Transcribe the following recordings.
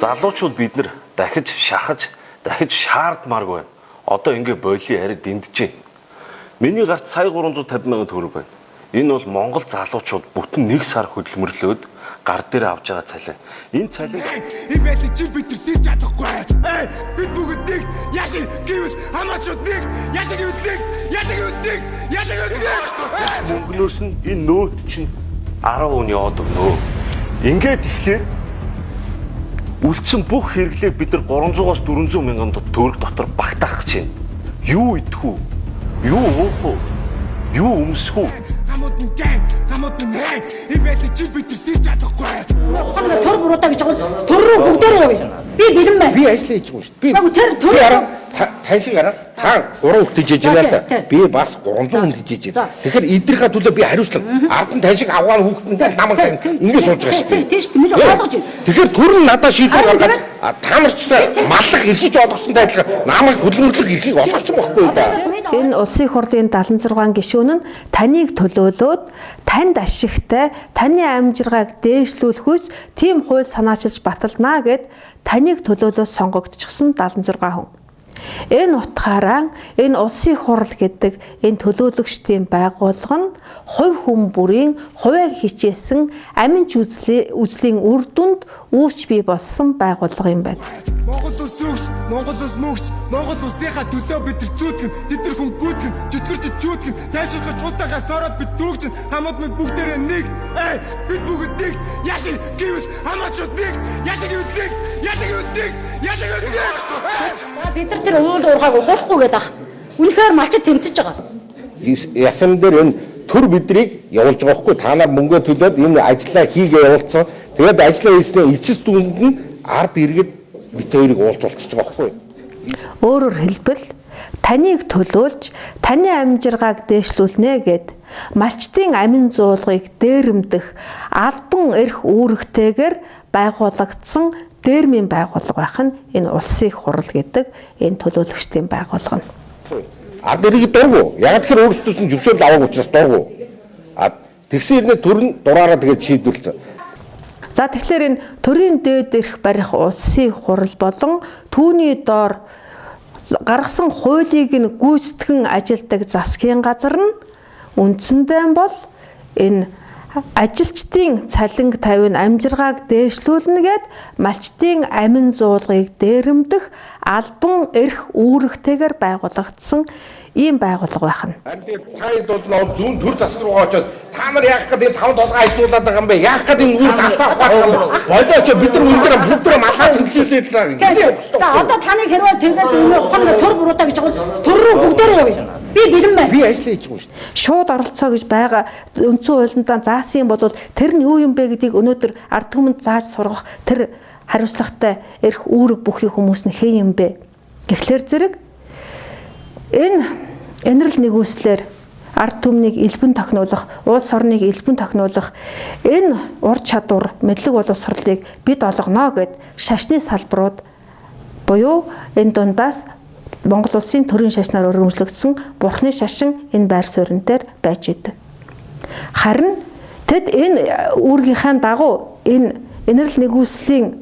Залуучууд бид нар дахиж шахаж, дахиж шаардмааргүй байна. Одоо ингэ боли арай дэндэж. Миний гарт сая 350 сая төгрөг байна. Энэ бол Монгол залуучууд бүтэн 1 сар хөдөлмөрлөөд гар дээр авж байгаа цалин. Энэ цалин энэ байдлыг чи бид нар тийж чадахгүй. Бид бүгд нэг яг гэвэл хамаачууд нэг яг мөнгнөөс нь энэ нөөт чинь 10 хүн яваад өгнө. Ингээд ихлээр үлдсэн бүх хэрэглээг бид нар 300-аас 400 мянган төгрөг дотор багтаах гэж байна. Юу идэх үү? Юу уух уу? Юу өмсөх үү? Хамаат нь энэ байдлыг чи бид нар тийж чадахгүй. Ухаан төр буруудаа гэж байгаа. Төр рүү бүгдээрээ явъя. Би бэлэн байна. Би ажиллаа хийж байгаа шүү дээ. Би тэр таньшиг арга та 3 хүүхэд хийж байгаа л да. Би бас 300 хүн хийж байгаа. Тэгэхээр эдрийнхаа төлөө би хариуцлага. Ард нь таньшиг авгаан хүүхэдэнд намайг цаг ингэ сууж байгаа шүү дээ. Тийм шүү дээ. Ойлгож байна. Тэгэхээр төр нь надад шийдвэр гаргаад та нар ч маллах эрхийг олгосонтой адилхан намайг хөдөлмөрлөх эрхийг олгосон байхгүй юу да. Энэ улсын их хурлын 76 гишүүн нь таныг төлөөлөөд танд ашигтай, таны амжиргааг дээшлүүлэхүйс тийм хууль санаачилж баталнаа гэд таныг төлөөлөөд сонгогдчихсон 76 хүн. Энэ утгаараа энэ улсын их хурл гэдэг энэ төлөөлөгчдийн байгууллага нь хувь хүн бүрийн хувиар хичээсэн аминч үзлийн үр дүнд үүсч бий болсон байгууллага юм байна. Монгол улс өгч, Монгол улс мөгч, Монгол улсынхаа төлөө бид нар зүүтгэн, бид нар хүн гүйтгэн, чөтгөрч чүүтгэн, тайлшруулах чуудаагаас ороод бид дүүгчин, хамаад минь бүгдээрээ нэг. Бид бүгд нэг. Яг гэвэл хамаачууд нэг. Яг нэг. Бид нар тэр уул уургааг ухуулахгүй гээд ах. Үнэхээр малчид тэмцэж байгаа. Ясан дээр энэ төр бидрийг явуулж байгаа хгүй та нар мөнгөө төлөөд энэ ажлаа хийгээ явуулсан. Тэгээд ажлаа хийснээр эцэс дүнд нь ард иргэд бит хоёрыг уулзуулчихж байгаа хгүй. Өөрөөр хэлбэл таныг төлөөлж таны амжиргааг дээшлүүлнэ гэд малчдын амин зуулгыг дээрэмдэх албан эрх үүрэгтэйгээр байгуулагдсан дээрмийн байгууллага байх нь энэ улсын их хурл гэдэг энэ төлөөлөгчдийн байгууллага нь. Ард иргэд дургу. Яг тэгэхээр өөрсдөөс нь зөвшөөрөл аваагүй учраас дургу. Тэгсэн хэрнээ төр нь дураараа тэгээд шийдвэрлэсэн. За тэгэхээр энэ төрийн дээд эрх барих улсын их хурл болон түүний доор гаргасан хуулийг нь гүйцэтгэн ажилдаг засгийн газар нь үндсэндээ бол энэ ажилчдын цалинг тавин амжиргааг дээшлүүлнэ гэд малчдын амин зуулгыг дээрэмдэх албан эрх үүрэгтэйгээр байгуулагдсан ийм байгууллага байх нь. Таад бол нөө зүүн төр засаг руу очоод та нар яах гэдэг 5 толгой ажиллуулад байгаа юм бэ? Яах гэдэг энэ үүрэг алдаа ухаад. Болооч бид нар өндөр бүгдөө малгай төлөвлөлөө л. За одоо таны хэрвээ тэгээд энэ ухаан төр буруудаа гэж байгаа. Төр рүү бүгдээрээ явъя. Би бэлэн байна. Би ажиллаа хийж байгаа шүү дээ. Шууд оролцоо гэж байгаа үндсэн хуулиндаа заасан юм бол тэр нь юу юм бэ гэдгийг өнөөдөр ард түмэнд зааж сургах тэр хариуцлагатай эрх үүрэг бүхий хүмүүс нь хэн юм бэ? Гэхдээ зэрэг энэ энэрл нэгүслэр ард түмнийг элбэн тохиноолох, улс орныг элбэн тохиноолох энэ ур чадвар, мэдлэг боловсролыг бид олгоно гэд шашны салбарууд буюу энэ дундаас Монгол улсын төрийн шашнаар өргөмжлөгдсөн бурхны шашин энэ байр суурин дээр байж идэг. Харин тэд энэ үүргийнхаа дагуу энэ энэрл нэгүслийн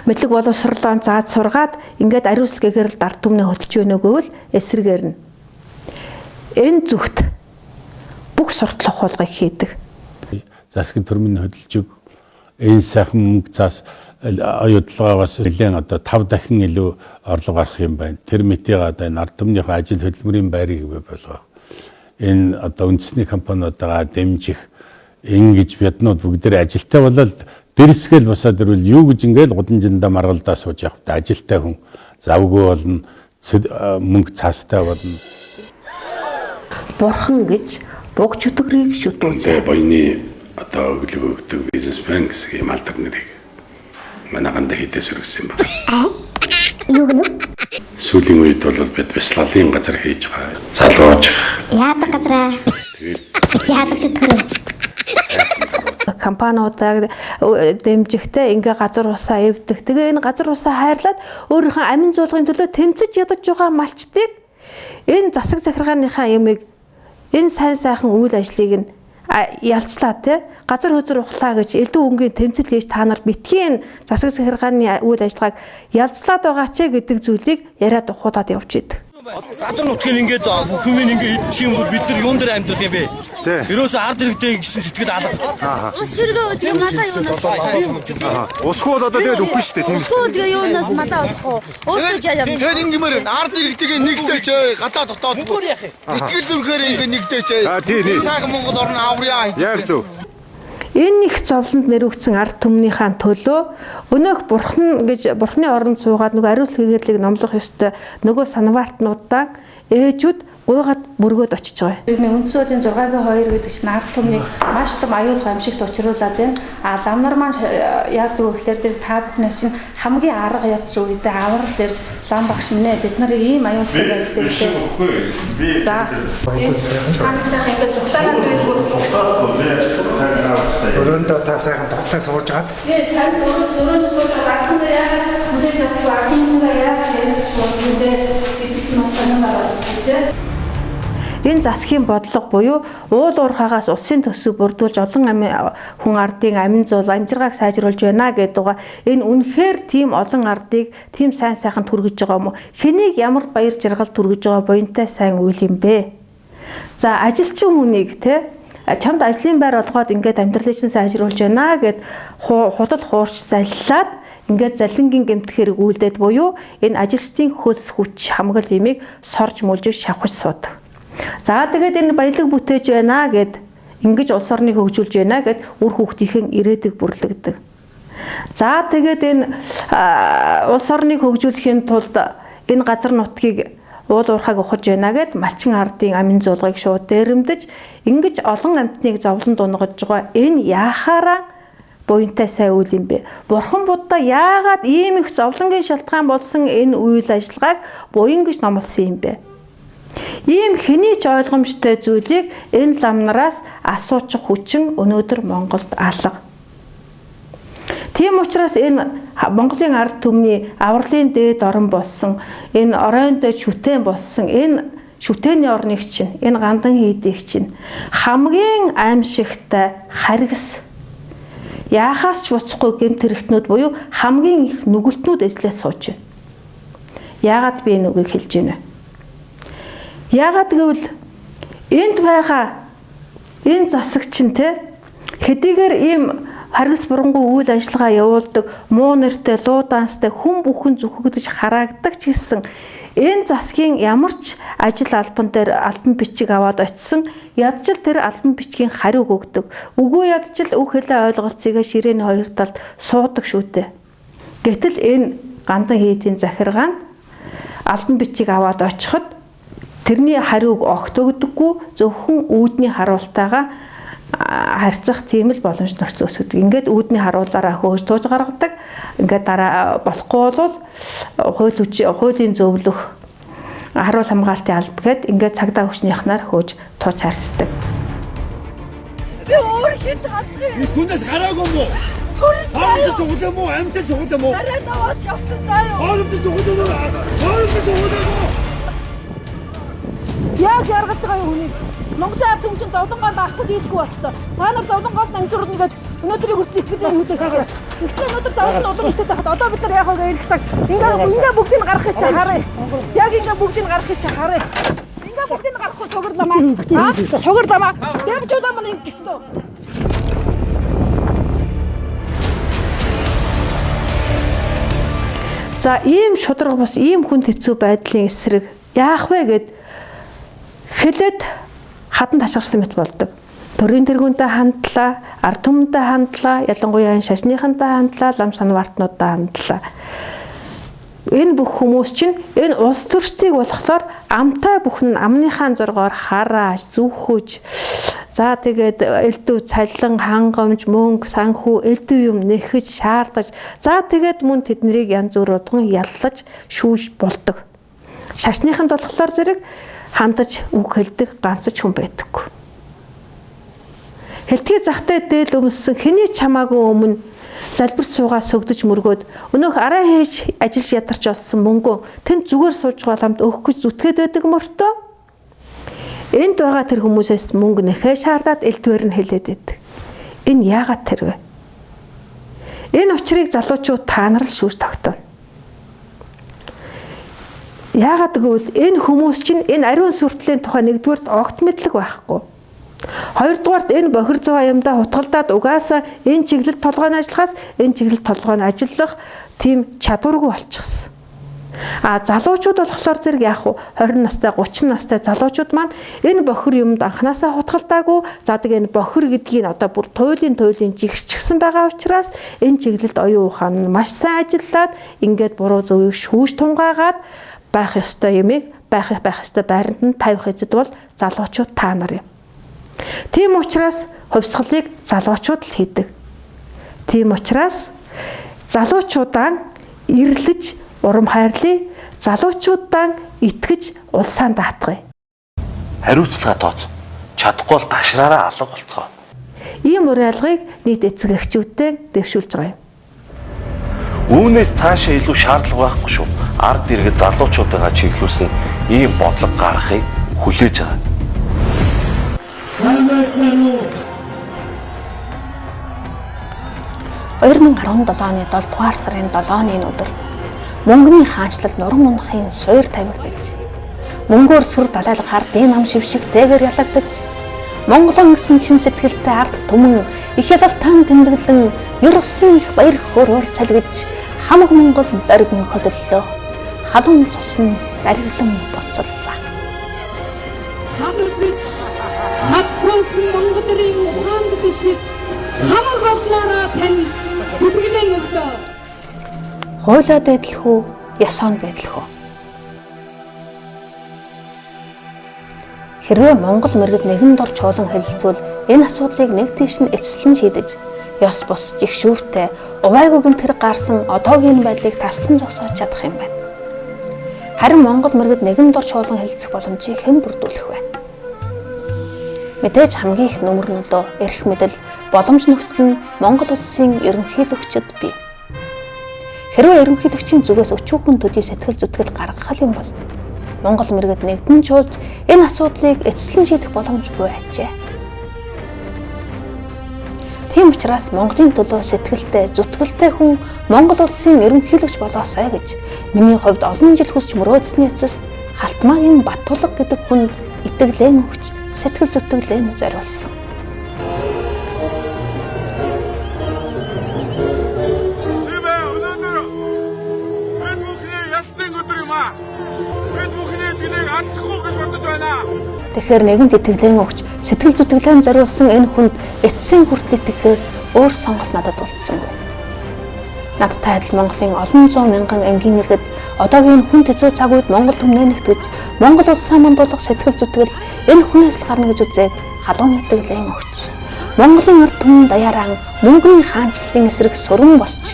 мэдлэг боловсролоо зааж сургаад ингээд ариуцлагээр л ард түмнээ хөтлж өгнө гэвэл эсрэгээр нь энэ зүгт бүх суртал ухуулгыг хийдэг. Засгийн төрмийн хөдөлж энэ сайхан мөнгө зас оюутлагаас нэлээд одоо 5 дахин илүү орлого гарах юм байна. Тэр мэтийг одоо энэ ард түмнийхээ ажил хөдөлмөрийн байрыг болгох. Энэ одоо үндэсний компаниудаа дэмжих ингэж биднүүд бүгдээр ажилтай болоод дэрсгэл босоод ирвэл юу гэж ингээл гудамжиндаа маргалдаа сууж явах та ажилтай хүн завгүй болно мөнгө цаастай болно. Бурхан гэж буг чөтгөрийг шүтүүлсэн. Баяны одоо өглөө өгдөг бизнесмен гэсэн юм алдар нэрийг манайханд хийдээс өргөсөн юм байна. Юу гэнэ? Сүүлийн үед бол бид бяцлаглалын газар хийж байгаа. Залууж. Яадаг газараа. Яадаг чөтгөр. Компаниудаа дэмжихтэй ингээ газар усаа эвдэх. Тэгээ энэ газар усаа хайрлаад өөрийнхөө амин зуулгын төлөө тэмцэж ядаж байгаа малчдыг энэ засаг захиргааныхаа юмыг энэ сайн сайхан үйл ажлыг нь ялцлаа тий газар хөзөр ухлаа гэж элдв өнгийн тэмцэл хийж та нар битгий засаг захиргааны үйл ажиллагааг ялцлаад байгаа ч гэдэг зүйлийг яриад ухуулаад явж идэг. Гадар нутгийн ингээд бүх юм ингээд идчих юм бол бид нар юун дээр амьдрах юм бэ? Ерөөсөө ард иргэдэй гэсэн сэтгэл алга. Ус ширгээ үүдээ малаа юунаас. Усгүй бол одоо тэгээд үгүй шүү дээ тийм. Усгүй тэгээ юунаас малаа усах уу? Өөртөө жаа. Тэгээд ингэмээр ард иргэдээ нэгдэж гадаа дотоод сэтгэл зүрхээр ингээд нэгдэж. Сайхан Монгол орн авряа. Яг зөв. Энэ их зовлонд нэрвэгдсэн ард түмнийхээ төлөө өнөөх бурхны оронд суугаад нөгөө ариус хийгэрлийг номлох ёстой нөгөө санавартнуудаа ээжүүд гуйгаад мөргөөд очиж байгаа. Үндсөлийн 6-гийн 2 гэдэг чинь ард түмнийг маш том аюулгүй амжигт учруулад байна. Лам нар маань яг гэвэл зэрэг та бүхнээс чинь хамгийн арга яц үедээ аврал дээрж лам багш минь бид нар ийм аюулгүй байдал дээр. За. Хамсах ингээд зүгтараад Өрөөндөө та сайхан тогтоо сууж гаад. Тэгээ цаанд өрөөнд сууж байгаа яагаад үдээ завгүй ахмаа яагаад хэрэгс болдгоо гэдэгс маш санаа байна. Энэ засгийн бодлого буюу уул уурхаагаас улсын төсөв бүрдүүлж олон хүн ардын амин зуул амжиргааг сайжруулж байна гэдэг байгаа. Энэ үнэхээр тийм олон ардыг тийм сайн сайхан түргэж байгаа юм уу? Хэнийг ямар баяр жаргал түргэж байгаа буянтай сайн үйл юм бэ? За ажилчин хүнийг чамд ажлын байр олгоод ингээд амьдралыг чинь сайжруулж байна гэд худал хуурч заллаад ингээд залингийн гэмт хэрэг үйлдээд буюу энэ ажилчдын хөлс хүч хамгаал имийг сорж мүлжиж шавхаж суудаг. За тэгээд энэ баялаг бүтээж байна гэд ингэж улс орныг хөгжүүлж байна гэд үр хүүхдийн ирээдүйг бүрлэгдэг. За тэгээд энэ улс орныг хөгжүүлэхийн тулд энэ газар нутгийг уул уурхайг ухаж байна гэд малчин ардын амин зуулгыг шууд дээрэмдэж ингэж олон амьтныг зовлонд унгаж байгаа. Энэ яахаараа буянтай сайн үйл юм бэ? Бурхан Будда яагаад ийм их зовлонгийн шалтгаан болсон энэ үйл ажиллагааг буян гэж номлосон юм бэ? Ийм хэний ч ойлгомжтой зүйлийг энэ лам нараас асуучих хүчин өнөөдөр Монголд алга. Тийм учраас энэ Монголын ард түмний авралын дээд орон болсон, энэ оройнд шүтэн болсон, энэ шүтэний орныг чинь, энэ гандан хийдийг чинь хамгийн аимшигтай харгас яахаас ч буцахгүй гэмт хэрэгтнүүд буюу хамгийн их нүгэлтнүүд эзлээд сууж байна. Яагаад би энэ үгийг хэлж байна вэ? Яагаад гэвэл энд байгаа энэ засагч нь хэдийгээр ийм харгас бурангуй үйл ажиллагаа явуулдаг, муу нэртэй, луу данстай хүн бүхэн зүхэгдэж хараагдаг ч гэсэн энэ засгийн ямар ч ажил албан дээр албан бичиг аваад очисон ядчил тэр албан бичгийн хариуг өгдөг. Үгүй ядчил үг хэлээ ойлголцыг ширээний хоёр талд суудаг шүүтэй. Гэтэл энэ гандан хийдийн захиргаанд албан бичиг аваад очиход тэрний хариуг огт өгдөггүй, зөвхөн үүдний харуултайгаа харьцах тийм л боломж нөхцөл үүсгэдэг. Ингээд үүдний харуулаараа хөөж тууж гаргадаг. Ингээд дараа болохгүй бол хуулийн зөвлөх харуул хамгаалтын алба гэд ингээд цагдаа хүчнийхнаар хөөж тууж харьцдаг. Би өөр хэд гадах юм. Хүнээс гараагүй юм уу? Хоолой зүгэл юм уу? Амьтал зүгэл юм уу? Арай даваад явсан заа юу? Хоолой зүгэл юм уу? Хоолой зүгэл юм уу? Яг яргаж байгаа юм хүнийг. Монголын ард түмчин зовлонгонд авахгүй дийлэхгүй болчихсон. Та нар зовлонгонд ангижруулна гэдэг өнөөдрийг хүртэл итгэдэг хүмүүдээс байна. Тэгэхээр өнөөдөр зовлон улам өсөж байхад одоо бид нар яг хөө ирэх цаг ингээ бүгдийг гаргахыг чи харъя. Яг ингээ бүгдийг гаргахыг чи харъя. Ингээ бүгдийг гаргахгүй согорламаа. Согорламаа. Дэмжүүлээ мань ингэсэн. За ийм шударга бас ийм хүн хэцүү байдлын эсрэг яах вэ гэд хэлээд хадан ташгарсан мэт болдог. Төрийн тэргүүнтэй хандлаа, ард түмэнтэй хандлаа, ялангуяа шашныхантай хандлаа, лам санвартнуудтай хандлаа. Энэ бүх хүмүүс чинь энэ улс төрчдийг болохоор амтай бүхэн амныхаа зоргоор хараа, зүвхөж, за тэгээд элдв цалин, хангамж, мөнгө, санхүү, элдв юм нэхэж, шаардаж, за тэгээд мөн тэднийг янз бүр удган яллаж, шүүж болдог. Шашныханд болохоор зэрэг хандаж үг хэлдэг ганц ч хүн байдаггүй. Хэлтгий захтай дээл өмссөн хэний чамаагүй өмнө залбирч суугаа сөгдөж мөргөөд өнөөх арай хийж ажиллаж ядарч олсон мөнгөө тэнд зүгээр сууж байгаа ламд өгөх гэж зүтгээд байдаг мөртөө Энд байгаа тэр хүмүүсээс мөнгө нэхээ шаардаад элдвэр нь хэлээд байдаг. Энэ яагаад тэр вэ? Энэ учрыг залуучууд та нар л шүүж тогтооно. Яагаад гэвэл энэ хүмүүс чинь энэ ариун сүртлийн тухай нэгдүгээрт огт мэдлэг байхгүй. Хоёрдугаарт энэ бохир зав аймдаа хутгалдаад угаасаа энэ чиглэл толгойн ажиллахаас энэ чиглэл толгойн ажиллах тийм чадваргүй болчихсон. Залуучууд болохоор зэрэг яг 20 настай 30 настай залуучууд маань энэ бохир юмд анханасаа хутгалдаагүй задаг энэ бохир гэдгийг одоо бүр туйлын жигсчихсэн байгаа учраас энэ чиглэлд оюун ухаан нь маш сайн ажиллаад ингээд буруу зөвийг шүүж тунгаагаад байх ёстой юмыг байх ёстой байранд нь тавих эзэд бол залуучууд та нар юм. Тийм учраас хувьсгалыг залуучууд л хийдэг. Тийм учраас залуучуудаа эрлэж урам хайрлаа, залуучуудаа итгэж улсаа даатгая. Хариуцлага тооц. Чадахгүй бол гашраараа алга болцгоо. Ийм уриалгыг нийт эцэг эхчүүдтэй дэвшүүлж байгаа юм. Үүнээс цаашаа илүү шаардлага байхгүй шүү. Ард иргэд залуучуудаа чиглүүлсэн ийм бодлого гаргахыг хүлээж байгаа. 2017 оны 7 дугаар сарын 7-ны өдөр мөнгөний хаанчлал нуран унахын суур тавигдаж, мөнгөөр сүр далайлахаар дийн ам шившиг дээгэр ялагдаж, Монголон гэсэн чин сэтгэлтэй ард түмэн их ялалтаан тэмдэглэн ёр усын их баяр хөөрөөр цалгиж, хамаг Монгол дөргөн хөдөллөө. Халуун цусны ариглан буцаллаа. Хадсаж хадсансан Монголын ухаанд бишиж хамаг болноороо тань сэтгэлийн өвдөө. Хойлоо дэдлэх үү, ясон дэдлэх үү? Хэрвээ Монгол мэргэд нэгэн дор чуулан хэлэлцвэл энэ асуудлыг нэг тийш нь эцэслэн шийдэж, ёс бус жигшүүртэй увайгүй гэмтэр гарсан одоогийн байдлыг таслан зогсоож чадах юм байна. Харин Монгол мэргэд нэгэн дор чуулан хэлэлцэх боломжийг хэн бүрдүүлэх вэ? Мэдээж хамгийн их нөмөр нөлөө эрх мэдэл боломж нөхцөл нь Монгол улсын ерөнхийлөгчд бий. Хэрвээ ерөнхийлөгчийн зүгээс өчүүхэн төдий сэтгэл зүтгэл гаргах юм бол Монгол мэргэд нэгдэн чуулж энэ асуудлыг эцэслэн шийдэх боломж буй ажээ. Тийм учраас Монголын төлөө сэтгэлтэй, зүтгэлтэй хүн Монгол улсын ерөнхийлөгч болоосай гэж миний хувьд олон жил хүсч мөрөөдсөний эцэст Халтмаагийн Баттулга гэдэг хүнд итгэлэн өгч сэтгэл зүтгэлэн зориулсан. Тэгэхээр нэгэнт итгэлэн өгч сэтгэл зүтгэлэн зориулсан энэ хүнд эцсийн хүртэл итгэхээс өөр сонголт надад үлдсэнгүй. Надтай адил Монголын олон зуун мянган ангийн иргэд одоогийн хүн хэцүү цаг үед Монгол түмнээ нэгтгэж Монгол улсаа мандуулах сэтгэл зүтгэл энэ хүнээс л гарна гэж үзээд халуун итгэлэн өгч Монголын ард түмэн даяараа мөнгөний хаанчлалын эсрэг сүрэн босч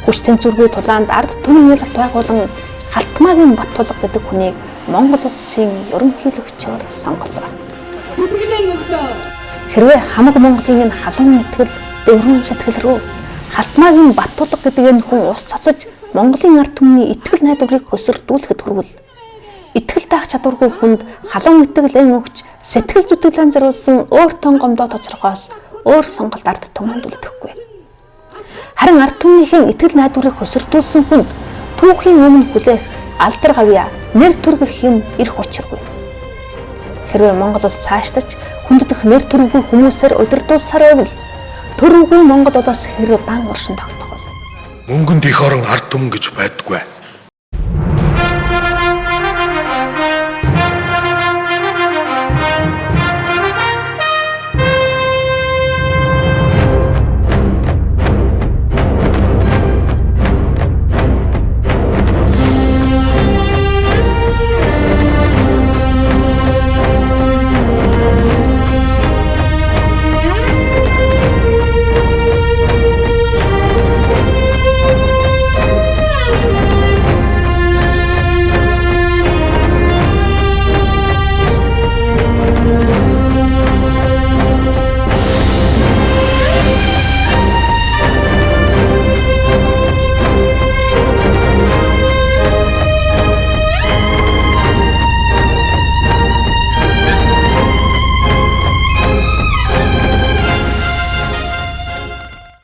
хүч тэнцвэргүй тулаанд ард түмэн ялалт байгуулан Халтмаагийн Баттулга гэдэг хүнийг Монгол улсын ерөнхийлөгчөөр сонголоо. Хэрвээ хамаг Монголын энэ халуун итгэл дэврэн сэтгэл рүү Халтмаагийн Баттулга гэдэг энэ хүн ус цацаж Монголын ард түмний итгэл найдварыг хөсөрдүүлэхэд хүрвэл итгэл таах чадваргүй хүнд халуун итгэлэн өгч сэтгэл зүтгэлэн зориулсан өөр тонгомдоо тоцрохоос өөр сонголт ард түмэнд үлдэхгүй. Харин ард түмнийхэн итгэл найдварыг хөсөрдүүлсэн хүнд түүхийн өмнө хүлээх алдар гавья нэр төр гэх юм ирэх учиргүй. Хэрвээ Монгол улс цаашлаж хүнддэх нэр төргүй хүмүүсээр удирдуулсаар байвал төрөвгүй Монгол улс хэрэг дан уршин тогтох бол мөнгөнд их орон ард түмэн гэж байдаггүй.